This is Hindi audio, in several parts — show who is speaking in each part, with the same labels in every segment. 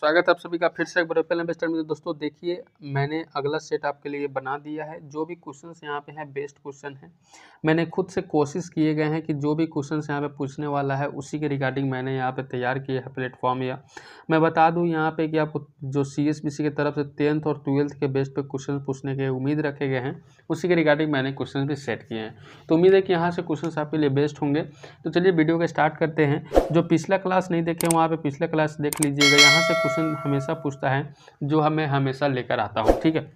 Speaker 1: स्वागत है आप सभी का फिर से एक बार एपल इन्वेस्टर में। दोस्तों देखिए, मैंने अगला सेट आपके लिए बना दिया है। जो भी क्वेश्चंस यहाँ पे हैं बेस्ट क्वेश्चन हैं। मैंने खुद से कोशिश किए गए हैं कि जो भी क्वेश्चंस यहाँ पे पूछने वाला है उसी के रिगार्डिंग मैंने यहाँ पे तैयार किया है प्लेटफॉर्म। या मैं बता दूँ यहाँ पे कि आपको जो CSBC की तरफ से 10th और 12th के बेस पे क्वेश्चन पूछने के उम्मीद रखे गए हैं, उसी के रिगार्डिंग मैंने क्वेश्चन भी सेट किए हैं। तो उम्मीद है कि यहाँ से क्वेश्चन आपके लिए बेस्ट होंगे। तो चलिए वीडियो को स्टार्ट करते हैं। जो पिछला क्लास नहीं देखे वहाँ पे पिछला क्लास देख लीजिएगा। यहाँ से क्वेश्चन हमेशा पूछता है जो हमें हमेशा लेकर आता हूँ, ठीक है।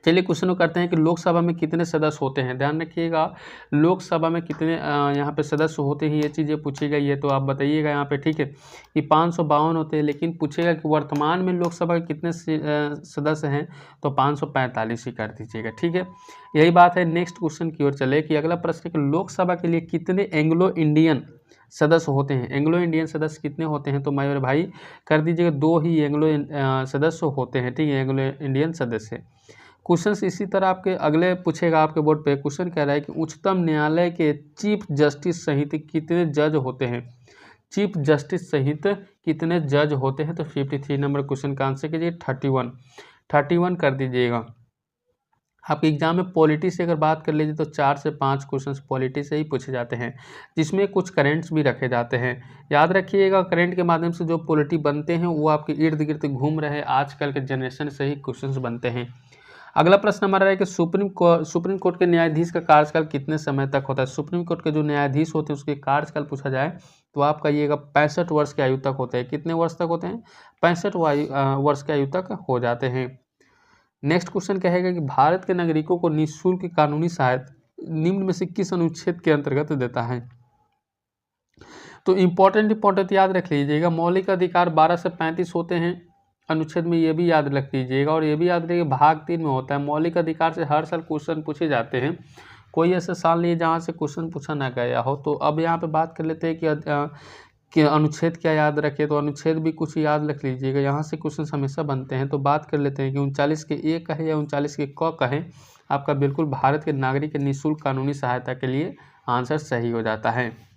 Speaker 1: चलिए क्वेश्चन करते हैं कि लोकसभा में कितने सदस्य होते हैं। ध्यान रखिएगा, लोकसभा में कितने यहाँ पे सदस्य होते हैं, ये चीज़ें पूछेगा। ये तो आप बताइएगा यहाँ पे, ठीक है, कि 552 होते हैं। लेकिन पूछेगा कि वर्तमान में लोकसभा के कितने सदस्य हैं, तो 545 ही कर दीजिएगा, ठीक है। यही बात है। नेक्स्ट क्वेश्चन की ओर चले कि अगला प्रश्न है कि लोकसभा के लिए कितने एंग्लो इंडियन सदस्य होते हैं। एंग्लो इंडियन सदस्य कितने होते हैं, तो मेरे भाई कर दीजिएगा 2 ही एंग्लो सदस्य होते हैं, ठीक है, एंग्लो इंडियन सदस्य। क्वेश्चन इसी तरह आपके अगले पूछेगा आपके बोर्ड पे। क्वेश्चन कह रहा है कि उच्चतम न्यायालय के चीफ जस्टिस सहित कितने जज होते हैं। चीफ जस्टिस सहित कितने जज होते हैं, तो 53 नंबर क्वेश्चन का आंसर कीजिए 31 कर दीजिएगा। आपके एग्जाम में पॉलिटी से अगर बात कर लीजिए तो 4 से 5 क्वेश्चंस पॉलिटी से ही पूछे जाते हैं, जिसमें कुछ करेंट्स भी रखे जाते हैं। याद रखिएगा, करेंट के माध्यम से जो पॉलिटी बनते हैं वो आपके इर्द गिर्द घूम रहे आजकल के जनरेशन से ही क्वेश्चंस बनते हैं। अगला प्रश्न हमारा है कि सुप्रीम कोर्ट के न्यायाधीश का कार्यकाल कितने समय तक होता है। सुप्रीम कोर्ट के जो न्यायाधीश होते हैं उसके कार्यकाल पूछा जाए तो आप कहिएगा 65 वर्ष की आयु तक होते हैं। कितने वर्ष तक होते हैं, 65 वर्ष की आयु तक हो जाते हैं। नेक्स्ट क्वेश्चन कहेगा कि भारत के नागरिकों को निःशुल्क कानूनी सहायता निम्न में से किस अनुच्छेद के अंतर्गत देता है। तो इंपॉर्टेंट याद रख लीजिएगा। मौलिक अधिकार 12 से 35 होते हैं अनुच्छेद में, ये भी याद रख लीजिएगा। और ये भी याद रखिए भाग 3 में होता है। मौलिक अधिकार से हर साल क्वेश्चन पूछे जाते हैं, कोई ऐसा साल नहीं जहाँ से क्वेश्चन पूछा ना गया हो। तो अब यहाँ पे बात कर लेते हैं कि अनुच्छेद क्या याद रखे, तो अनुच्छेद भी कुछ याद रख लीजिएगा, यहाँ से क्वेश्चन हमेशा बनते हैं। तो बात कर लेते हैं कि 39 के ए कहे या 39 के क कहे, आपका बिल्कुल भारत के नागरिक के निःशुल्क कानूनी सहायता के लिए आंसर सही हो जाता है।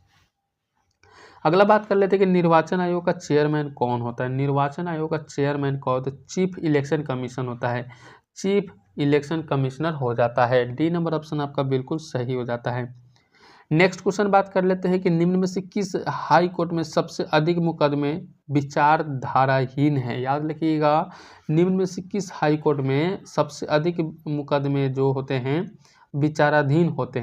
Speaker 1: अगला बात कर लेते हैं कि निर्वाचन आयोग का चेयरमैन कौन होता है। निर्वाचन आयोग का चेयरमैन कौन होता है, चीफ इलेक्शन कमीशन होता है, चीफ इलेक्शन कमिश्नर हो जाता है। डी नंबर ऑप्शन आपका बिल्कुल सही हो जाता है। नेक्स्ट क्वेश्चन बात कर लेते हैं कि निम्न में से किस हाई कोर्ट में सबसे अधिक मुकदमे विचारधाराहीन है। याद रखिएगा, निम्न में से किस हाई कोर्ट में सबसे अधिक मुकदमे जो होते हैं विचाराधीन होते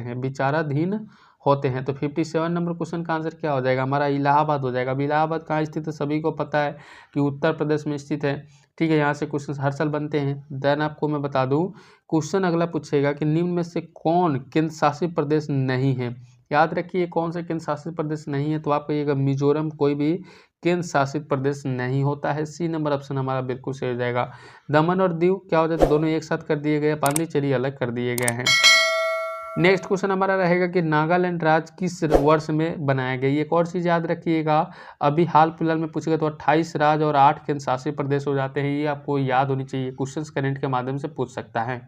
Speaker 1: हैं। तो 57 नंबर क्वेश्चन का आंसर क्या हो जाएगा, हमारा इलाहाबाद हो जाएगा। अब इलाहाबाद कहाँ स्थित है, सभी को पता है कि उत्तर प्रदेश में स्थित है, ठीक है। यहाँ से क्वेश्चन हर साल बनते हैं। देन आपको मैं बता दूं, क्वेश्चन अगला पूछेगा कि निम्न में से कौन केंद्र शासित प्रदेश नहीं है। याद रखिए कौन से केंद्र शासित प्रदेश नहीं है, तो आप कहिएगा मिजोरम कोई भी केंद्र शासित प्रदेश नहीं होता है। सी नंबर ऑप्शन हमारा बिल्कुल सही हो जाएगा। दमन और दीव क्या हो जाता है, दोनों एक साथ कर दिए गए, पांडिचेरी अलग कर दिए गए हैं। नेक्स्ट क्वेश्चन हमारा रहेगा कि नागालैंड राज्य किस वर्ष में बनाया गया। एक और चीज़ याद रखिएगा, अभी हाल फिलहाल में पूछेगा तो 28 राज्य और 8 केंद्र शासित प्रदेश हो जाते हैं। ये आपको याद होनी चाहिए, क्वेश्चंस करंट के माध्यम से पूछ सकता है।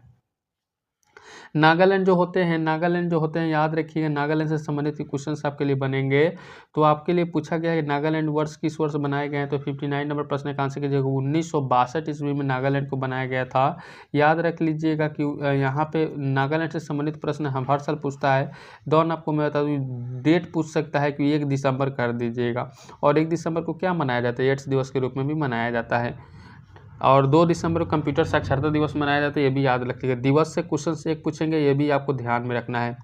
Speaker 1: नागालैंड जो होते हैं याद रखिएगा, नागालैंड से संबंधित क्वेश्चंस आपके लिए बनेंगे। तो आपके लिए पूछा गया है कि नागालैंड वर्ष किस वर्ष बनाए गए हैं, तो 59 नंबर प्रश्न का आंसर कीजिएगा 1962 ईस्वी में नागालैंड को बनाया गया था। याद रख लीजिएगा कि यहाँ पे नागालैंड से संबंधित प्रश्न हम हर साल पूछता है। दौन आपको मैं बता दूँ, डेट पूछ सकता है कि 1 दिसंबर कर दीजिएगा। और 1 दिसंबर को क्या मनाया जाता है, एड्स दिवस के रूप में भी मनाया जाता है। और 2 दिसंबर को कंप्यूटर साक्षरता दिवस मनाया जाता है, ये भी याद रखिएगा। दिवस से क्वेश्चन से एक पूछेंगे, ये भी आपको ध्यान में रखना है।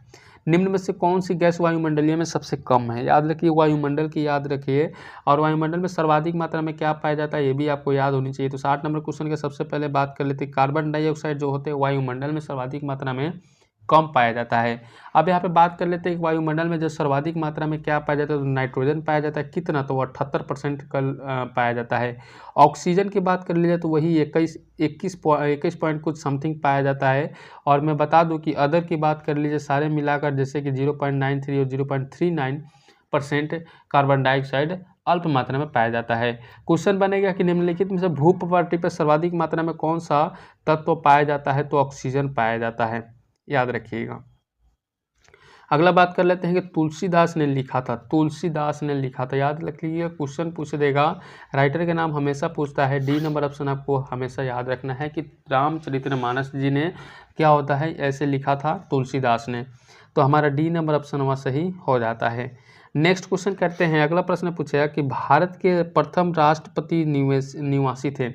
Speaker 1: निम्न में से कौन सी गैस वायुमंडलीय में सबसे कम है। याद रखिए वायुमंडल की याद रखिए। और वायुमंडल में सर्वाधिक मात्रा में क्या पाया जाता है, ये भी आपको याद होनी चाहिए। तो 60 नंबर क्वेश्चन के सबसे पहले बात कर लेते हैं, कार्बन डाइऑक्साइड जो होते हैं वायुमंडल में सर्वाधिक मात्रा में कम पाया जाता है। अब यहाँ पे बात कर लेते हैं कि वायुमंडल में जो सर्वाधिक मात्रा में क्या पाया जाता है, तो नाइट्रोजन पाया जाता है। कितना, तो 78% कल पाया जाता है। ऑक्सीजन की बात कर लीजिए तो वही 21 पॉइंट कुछ समथिंग पाया जाता है। और मैं बता दूं कि अदर की बात कर लीजिए सारे मिलाकर, जैसे कि 0.93 और 0.39% कार्बन डाइऑक्साइड अल्प मात्रा में पाया जाता है। क्वेश्चन बनेगा कि निम्नलिखित में से भूप्रवृत्ति पर सर्वाधिक मात्रा में कौन सा तत्व पाया जाता है, तो ऑक्सीजन पाया जाता है। याद रखिएगा। अगला बात कर लेते हैं कि तुलसीदास ने लिखा था, तुलसीदास ने लिखा था, याद रख लीजिए, क्वेश्चन पूछ देगा, राइटर के नाम हमेशा पूछता है। डी नंबर ऑप्शन आपको हमेशा याद रखना है कि रामचरितमानस जी ने क्या होता है ऐसे लिखा था, तुलसीदास ने। तो हमारा डी नंबर ऑप्शन वहाँ सही हो जाता है। नेक्स्ट क्वेश्चन करते हैं। अगला प्रश्न पूछेगा कि भारत के प्रथम राष्ट्रपति निवासी थे,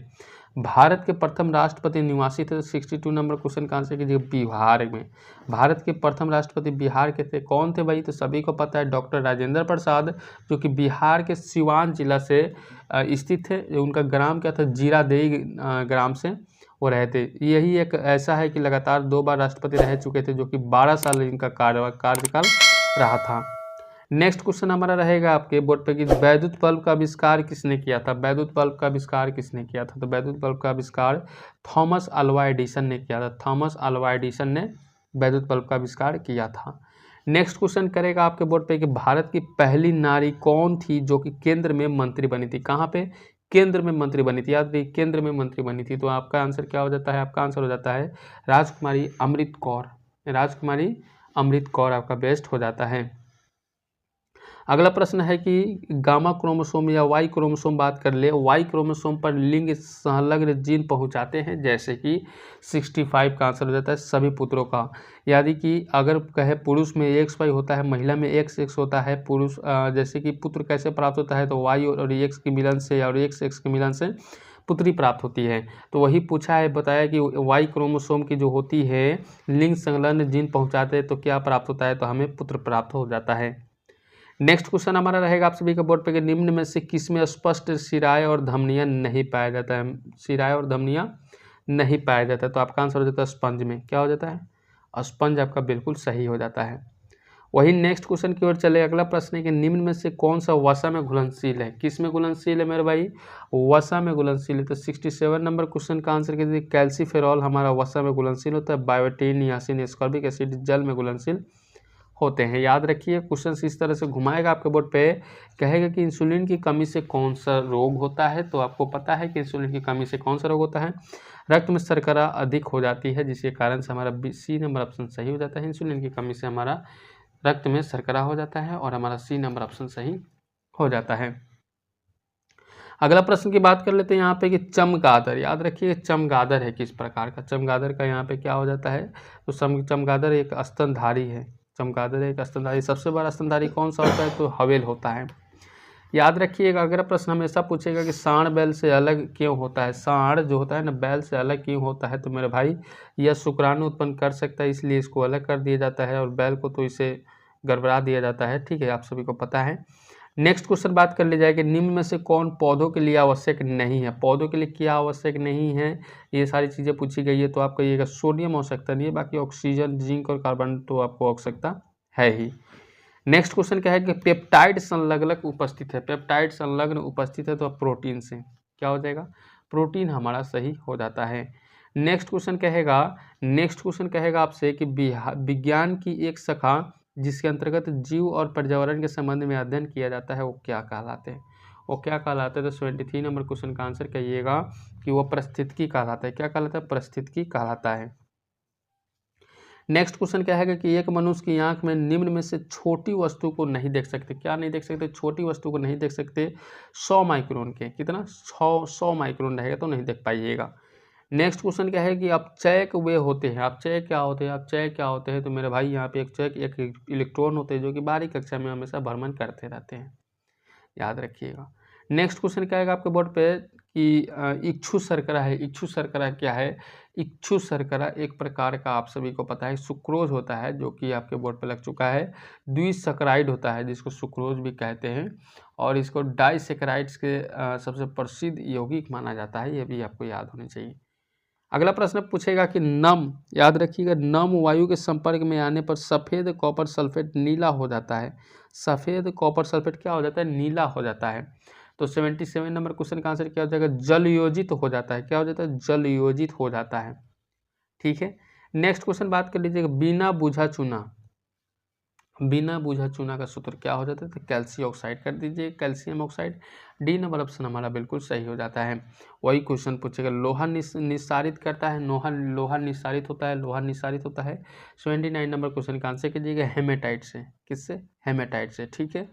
Speaker 1: भारत के प्रथम राष्ट्रपति निवासी थे। 62 नंबर क्वेश्चन का आंसर कीजिए बिहार में। भारत के प्रथम राष्ट्रपति बिहार के थे, कौन थे भाई? तो सभी को पता है डॉक्टर राजेंद्र प्रसाद, जो कि बिहार के सिवान जिला से स्थित थे। उनका ग्राम क्या था? जीरादेई ग्राम से वो रहे थे। यही एक ऐसा है कि लगातार 2 बार राष्ट्रपति रह चुके थे, जो कि 12 साल इनका कार्यकाल रहा था। नेक्स्ट क्वेश्चन हमारा रहेगा आपके बोर्ड पे कि वैद्युत बल्ब का आविष्कार किसने किया था? वैद्युत बल्ब का आविष्कार किसने किया था? तो वैद्युत बल्ब का आविष्कार थॉमस अल्वा एडिसन ने किया था। थॉमस अल्वा एडिसन ने वैद्युत बल्ब का आविष्कार किया था। नेक्स्ट क्वेश्चन करेगा आपके बोर्ड पे कि भारत की पहली नारी कौन थी जो कि केंद्र में मंत्री बनी थी? कहाँ पे? केंद्र में मंत्री बनी थी, याद रखिए, केंद्र में मंत्री बनी थी। तो आपका आंसर क्या हो जाता है? आपका आंसर हो जाता है राजकुमारी अमृत कौर। राजकुमारी अमृत कौर आपका बेस्ट हो जाता है। अगला प्रश्न है कि गामा क्रोमोसोम या वाई क्रोमोसोम बात कर ले, वाई क्रोमोसोम पर लिंग संलग्न जीन पहुंचाते हैं, जैसे कि 65 का आंसर हो जाता है सभी पुत्रों का। यानी कि अगर कहे पुरुष में XY होता है, महिला में XX होता है। पुरुष जैसे कि पुत्र कैसे प्राप्त होता है? तो Y और X के मिलन से और XX के मिलन से पुत्री प्राप्त होती है। तो वही पूछा है, बताया कि वाई क्रोमोसोम की जो होती है लिंग संलग्न जीन पहुँचाते हैं तो क्या प्राप्त होता है? तो हमें पुत्र प्राप्त हो जाता है। नेक्स्ट क्वेश्चन हमारा रहेगा आप सभी के बोर्ड पे कि निम्न में से किसमें स्पष्ट सिराय और धमनियां नहीं पाया जाता है? सिराय और धमनियां नहीं पाया जाता है। तो आपका आंसर हो जाता है स्पंज में। क्या हो जाता है? स्पंज आपका बिल्कुल सही हो जाता है। वही नेक्स्ट क्वेश्चन की ओर चले। अगला प्रश्न है कि निम्न में से कौन सा वसा में घुलनशील है? किस में घुलनशील है मेरे भाई? वसा में घुलनशील है। तो 67 नंबर क्वेश्चन का आंसर कीजिए कैल्सीफेरॉल हमारा वसा में घुलनशील होता है। बायोटीन, नियासिन, एस्कॉर्बिक एसिड जल में घुलनशील होते हैं। याद रखिए, क्वेश्चन इस तरह से घुमाएगा आपके बोर्ड पे, कहेगा कि इंसुलिन की कमी से कौन सा रोग होता है? तो आपको पता है कि इंसुलिन की कमी से कौन सा रोग होता है? रक्त में शर्करा अधिक हो जाती है, जिसके कारण से हमारा C नंबर ऑप्शन सही हो जाता है। इंसुलिन की कमी से हमारा रक्त में शर्करा हो जाता है और हमारा C नंबर ऑप्शन सही हो जाता है। अगला प्रश्न की बात कर लेते हैं यहाँ पे कि चमगादड़, याद रखिए चमगादड़ है किस प्रकार का? चमगादड़ का यहाँ पे क्या हो जाता है? तो चमगादड़ एक स्तनधारी है। चमगादड़ एक स्तनधारी। सबसे बड़ा स्तनधारी कौन सा होता है? तो हवेल होता है। याद रखिएगा, अगला प्रश्न हमेशा पूछेगा कि सांड बैल से अलग क्यों होता है? सांड जो होता है ना, बैल से अलग क्यों होता है? तो मेरे भाई यह शुक्राणु उत्पन्न कर सकता है, इसलिए इसको अलग कर दिया जाता है, और बैल को तो इसे गड़बड़ा दिया जाता है। ठीक है, आप सभी को पता है। नेक्स्ट क्वेश्चन बात कर ली जाए कि निम्न में से कौन पौधों के लिए आवश्यक नहीं है? पौधों के लिए क्या आवश्यक नहीं है? ये सारी चीज़ें पूछी गई है। तो आपको ये सोडियम आवश्यकता नहीं है, बाकी ऑक्सीजन, जिंक और कार्बन तो आपको आवश्यकता है ही। नेक्स्ट क्वेश्चन क्या है कि पेप्टाइड संलग्न उपस्थित है। पेप्टाइड संलग्न उपस्थित है तो प्रोटीन से क्या हो जाएगा? प्रोटीन हमारा सही हो जाता है। नेक्स्ट क्वेश्चन कहेगा आपसे कि विज्ञान की एक शाखा जिसके अंतर्गत जीव और पर्यावरण के संबंध में अध्ययन किया जाता है वो क्या कहलाते हैं? वो क्या कहलाते हैं? तो 73 नंबर क्वेश्चन का आंसर कहिएगा कि वो पारिस्थितिकी कहलाता है। क्या कहलाता है? पारिस्थितिकी कहलाता है। नेक्स्ट क्वेश्चन क्या है कि एक मनुष्य की आंख में निम्न में से छोटी वस्तु को नहीं देख सकते। क्या नहीं देख सकते? छोटी वस्तु को नहीं देख सकते। 100 माइक्रोन के, कितना? 100 माइक्रोन रहेगा तो नहीं देख पाइएगा। नेक्स्ट क्वेश्चन क्या है कि अपचयक वे होते हैं। अपचयक क्या होते हैं? अपचयक क्या होते हैं? तो मेरे भाई यहाँ पे एक इलेक्ट्रॉन होते हैं जो कि बाहरी कक्षा में हमेशा भ्रमण करते रहते हैं, याद रखिएगा। नेक्स्ट क्वेश्चन क्या आएगा आपके बोर्ड पे कि इक्षु शर्करा है। इक्षु शर्करा क्या है? इक्षु शर्करा एक प्रकार का आप सभी को पता है सुक्रोज होता है, जो कि आपके बोर्ड पे लग चुका है। द्विसैकराइड होता है जिसको सुक्रोज भी कहते हैं, और इसको डाइसैकराइड्स के सबसे प्रसिद्ध यौगिक माना जाता है। ये भी आपको याद होनी चाहिए। अगला प्रश्न पूछेगा कि नम, याद रखिएगा, नम वायु के संपर्क में आने पर सफ़ेद कॉपर सल्फेट नीला हो जाता है। सफ़ेद कॉपर सल्फेट क्या हो जाता है? नीला हो जाता है। तो 77 नंबर क्वेश्चन का आंसर क्या हो जाएगा? जल योजित हो जाता है। क्या हो जाता है? जल योजित हो जाता है। ठीक है। नेक्स्ट क्वेश्चन बात कर लीजिएगा, बिना बुझा चुना, बिना बूझा चूना का सूत्र क्या हो जाता है? तो कैल्शियम ऑक्साइड कर दीजिए, calcium oxide. D number option हमारा बिल्कुल सही हो जाता है। वही क्वेश्चन पूछेगा, लोहा निस्सारित करता है, लोहा निस्सारित होता है, लोहा निस्सारित होता है। 79 नंबर क्वेश्चन का आंसर कीजिएगा हेमेटाइट से। किससे? हेमेटाइट से। ठीक है,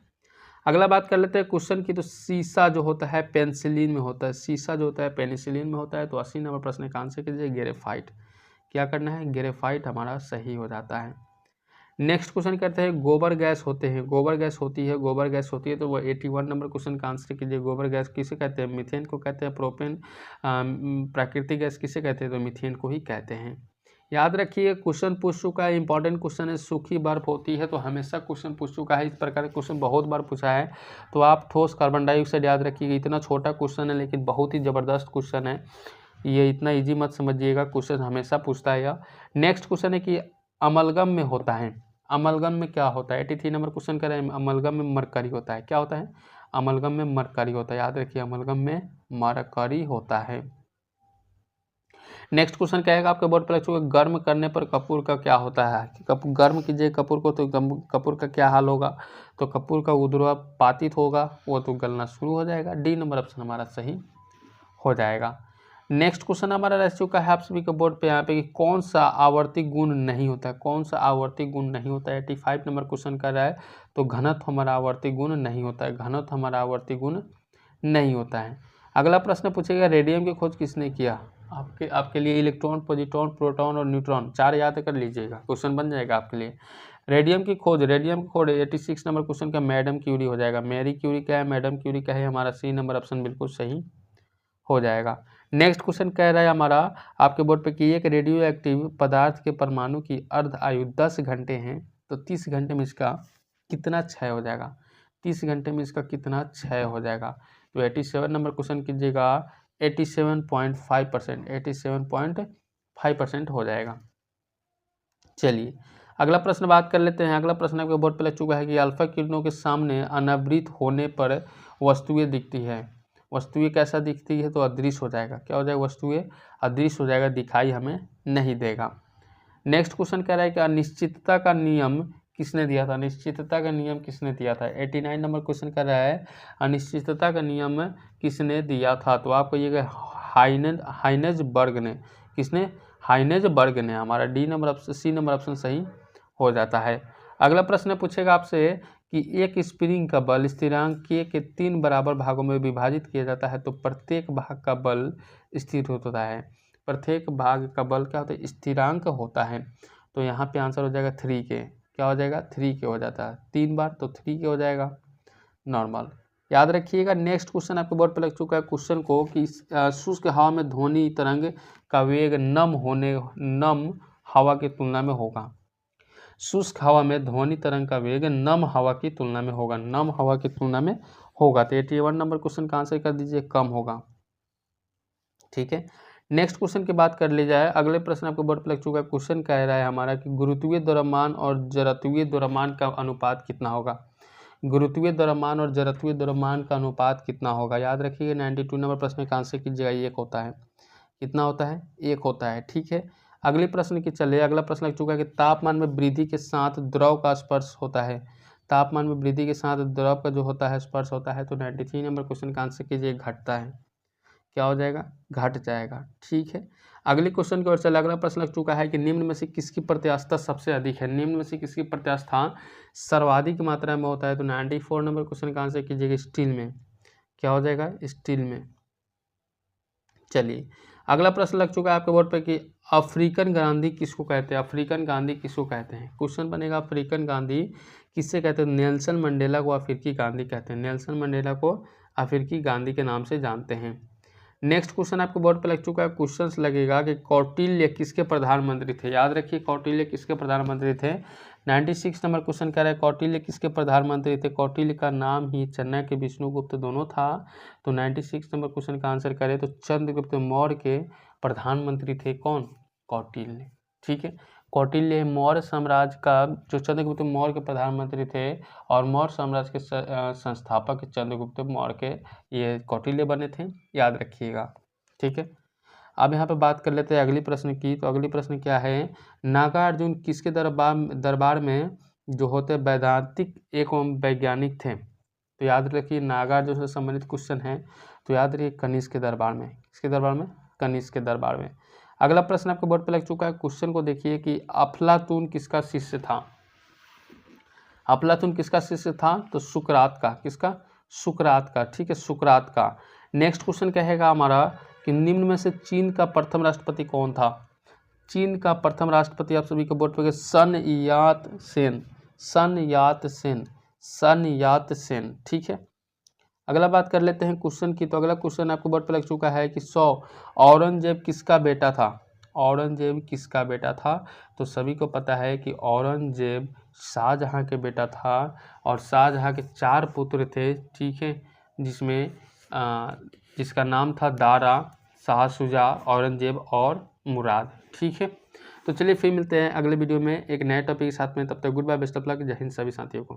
Speaker 1: अगला बात कर लेते हैं क्वेश्चन की। तो सीसा जो होता है पेनिसिलिन में होता है, सीसा जो होता है पेनिसिलिन में होता है। तो 80 नंबर प्रश्न का आंसर कीजिए ग्रेफाइट। क्या करना है? ग्रेफाइट हमारा सही हो जाता है। नेक्स्ट क्वेश्चन करते हैं, गोबर गैस होते हैं, गोबर गैस होती है, गोबर गैस होती है। तो वो 81 नंबर क्वेश्चन का आंसर कीजिए। गोबर गैस किसे कहते हैं? मीथेन को कहते हैं। प्रोपेन प्राकृतिक गैस किसे कहते हैं? तो मीथेन को ही कहते हैं। याद रखिए क्वेश्चन पूछ चुका है, इंपॉर्टेंट क्वेश्चन है। सूखी बर्फ होती है, तो हमेशा क्वेश्चन पूछ चुका है, इस प्रकार का क्वेश्चन बहुत बार पूछा है। तो आप ठोस कार्बन डाइऑक्साइड याद रखिएगा। इतना छोटा क्वेश्चन है लेकिन बहुत ही ज़बरदस्त क्वेश्चन है, ये इतना इजी मत समझिएगा, क्वेश्चन हमेशा पूछता है। यह नेक्स्ट क्वेश्चन है कि अमलगम में होता है, अमलगम में क्या होता है? 83 नंबर क्वेश्चन कर रहे हैं, अमलगम में मरकरी होता है। क्या होता है? अमलगम में मरकरी होता है। याद रखिए अमलगम में मरकरी होता है। नेक्स्ट क्वेश्चन क्या है आपके बोर्ड पर लग चुका है, गर्म करने पर कपूर का क्या होता है? गर्म कीजिए कपूर को तो कपूर का क्या हाल होगा? तो कपूर का उद्रपातित होगा, वो तो गलना शुरू हो जाएगा। डी नंबर ऑप्शन हमारा सही हो जाएगा। नेक्स्ट क्वेश्चन हमारा रह चुका है आप सभी के बोर्ड पे यहाँ पे कि कौन सा आवर्ती गुण नहीं होता है? कौन सा आवर्ती गुण नहीं होता है? 85 नंबर क्वेश्चन कर रहा है। तो घनत्व हमारा आवर्ती गुण नहीं होता है, घनत्व हमारा आवर्ती गुण नहीं होता है। अगला प्रश्न पूछेगा, रेडियम की खोज किसने किया? आपके लिए इलेक्ट्रॉन, पॉजिट्रॉन, प्रोटॉन और न्यूट्रॉन, चार याद कर लीजिएगा, क्वेश्चन बन जाएगा आपके लिए। रेडियम की खोज 86 नंबर क्वेश्चन का मैडम क्यूरी हो जाएगा। मैरी क्यूरी क्या है? मैडम क्यूरी क्या है? हमारा सी नंबर ऑप्शन बिल्कुल सही हो जाएगा। नेक्स्ट क्वेश्चन कह रहा है हमारा आपके बोर्ड पे कि एक रेडियो एक्टिव पदार्थ के परमाणु की अर्ध आयु 10 घंटे हैं, तो 30 घंटे में इसका कितना क्षय हो जाएगा? 30 घंटे में इसका कितना क्षय हो जाएगा? तो 87 नंबर क्वेश्चन कीजिएगा, 87.5%, 87.5% हो जाएगा। चलिए अगला प्रश्न बात कर लेते हैं। अगला प्रश्न आपके बोर्ड पे लग चुका है कि अल्फा किरणों के सामने अनावृत होने पर वस्तुएं दिखती है। वस्तुएं कैसा दिखती है? तो अदृश्य हो जाएगा। क्या हो जाएगा? वस्तुएं अदृश्य हो जाएगा, दिखाई हमें नहीं देगा। नेक्स्ट क्वेश्चन कह रहा है कि अनिश्चितता का नियम किसने दिया था? अनिश्चितता का नियम किसने दिया था? 89 नंबर क्वेश्चन कर रहा है, अनिश्चितता का नियम किसने दिया था? तो आपको ये हाइनेजबर्ग ने। किसने? हाइनेजबर्ग ने। हमारा D number option, C number option सही हो जाता है। अगला प्रश्न पूछेगा आपसे कि एक स्प्रिंग का बल स्थिरांक के 3 बराबर भागों में विभाजित किया जाता है, तो प्रत्येक भाग का बल स्थिर होता है। प्रत्येक भाग का बल क्या होता है? स्थिरांक होता है। तो यहाँ पे आंसर हो जाएगा 3 के। क्या हो जाएगा? 3 के हो जाता है। 3 बार तो 3 के हो जाएगा नॉर्मल। याद रखिएगा। नेक्स्ट क्वेश्चन आपके बोर्ड पर लग चुका है क्वेश्चन को कि शुष्क हवा में ध्वनि तरंग का वेग नम हवा की तुलना में होगा। शुष्क हवा में ध्वनि तरंग का वेग नम हवा की तुलना में होगा, नम हवा की तुलना में होगा। तो 81 नंबर क्वेश्चन का आंसर कर दीजिए, कम होगा। ठीक है, नेक्स्ट क्वेश्चन की बात कर ली जाए। अगले प्रश्न आपको बोर्ड पर लग चुका है। क्वेश्चन कह रहा है हमारा कि गुरुत्वीय द्रव्यमान और जड़त्वीय द्रव्यमान का अनुपात कितना होगा? गुरुत्वीय द्रव्यमान और जड़त्वीय द्रव्यमान का अनुपात कितना होगा? याद रखिएगा। 92 नंबर प्रश्न का आंसर कीजिएगा, 1 होता है। कितना होता है? 1 होता है। ठीक है, अगले प्रश्न की चलिए। अगला प्रश्न लग चुका है कि तापमान में वृद्धि के साथ द्रव का स्पर्श होता है। तापमान में वृद्धि के साथ द्रव का जो होता है स्पर्श होता है। तो 93 नंबर क्वेश्चन का आंसर कीजिए, घटता है। क्या हो जाएगा? घट जाएगा। ठीक है, अगले क्वेश्चन की ओर चले। अगला प्रश्न लग चुका है कि निम्न में से किसकी प्रत्यास्थता सबसे अधिक है? निम्न में से किसकी प्रत्यास्थता सर्वाधिक मात्रा में होता है? तो 94 नंबर क्वेश्चन का आंसर कीजिएगा, स्टील में। क्या हो जाएगा? स्टील में। चलिए अगला प्रश्न लग चुका है आपके बोर्ड पे कि अफ्रीकन गांधी किसको कहते हैं? अफ्रीकन गांधी किसको कहते हैं? क्वेश्चन बनेगा, अफ्रीकन गांधी किससे कहते हैं? नेल्सन मंडेला को अफ्रीकी गांधी कहते हैं। नेल्सन मंडेला को अफ्रीकी गांधी के नाम से जानते हैं। नेक्स्ट क्वेश्चन आपको बोर्ड पे लग चुका है। क्वेश्चंस लगेगा कि कौटिल्य किसके प्रधानमंत्री थे? याद रखिए, कौटिल्य किसके प्रधानमंत्री थे? 96 नंबर क्वेश्चन कह रहा है कौटिल्य किसके प्रधानमंत्री थे? कौटिल्य का नाम ही चाणक्य, विष्णुगुप्त दोनों था। तो 96 नंबर क्वेश्चन का आंसर करें तो चंद्रगुप्त मौर्य के प्रधानमंत्री थे कौन? कौटिल्य। ठीक है, कौटिल्य मौर्य साम्राज्य का जो चंद्रगुप्त मौर्य के प्रधानमंत्री थे और मौर्य साम्राज्य के संस्थापक चंद्रगुप्त मौर्य के ये कौटिल्य बने थे। याद रखिएगा। ठीक है, अब यहाँ पे बात कर लेते हैं अगली प्रश्न की। तो अगली प्रश्न क्या है? नागार्जुन किसके दरबार में जो होते वैदांतिक एवं वैज्ञानिक थे। तो याद रखिए नागार्जुन से संबंधित क्वेश्चन है, तो याद रखिए कनिष्क के दरबार में। किसके दरबार में? कनिष्क के दरबार में। अगला प्रश्न आपके बोर्ड पे लग चुका है। क्वेश्चन को देखिए कि अफलातून किसका शिष्य था? अफलातून किसका शिष्य था? तो सुकरात का। किसका? सुकरात का। ठीक है, सुकरात का। नेक्स्ट क्वेश्चन कहेगा हमारा कि निम्न में से चीन का प्रथम राष्ट्रपति कौन था? चीन का प्रथम राष्ट्रपति आप सभी के बोर्ड पे सन यात सेन। सन यात सेन। सन यात सेन। ठीक है, अगला बात कर लेते हैं क्वेश्चन की। तो अगला क्वेश्चन आपको बोर्ड पे लग चुका है कि 100 औरंगजेब किसका बेटा था? औरंगजेब किसका बेटा था? तो सभी को पता है कि औरंगजेब शाहजहां के बेटा था, और शाहजहां के 4 पुत्र थे। ठीक है, जिसका नाम था दारा, शाह शुजा, औरंगजेब और मुराद। ठीक है, तो चलिए फिर मिलते हैं अगले वीडियो में एक नए टॉपिक के साथ में। तब तक good bye, best of luck, जय हिंद सभी साथियों को।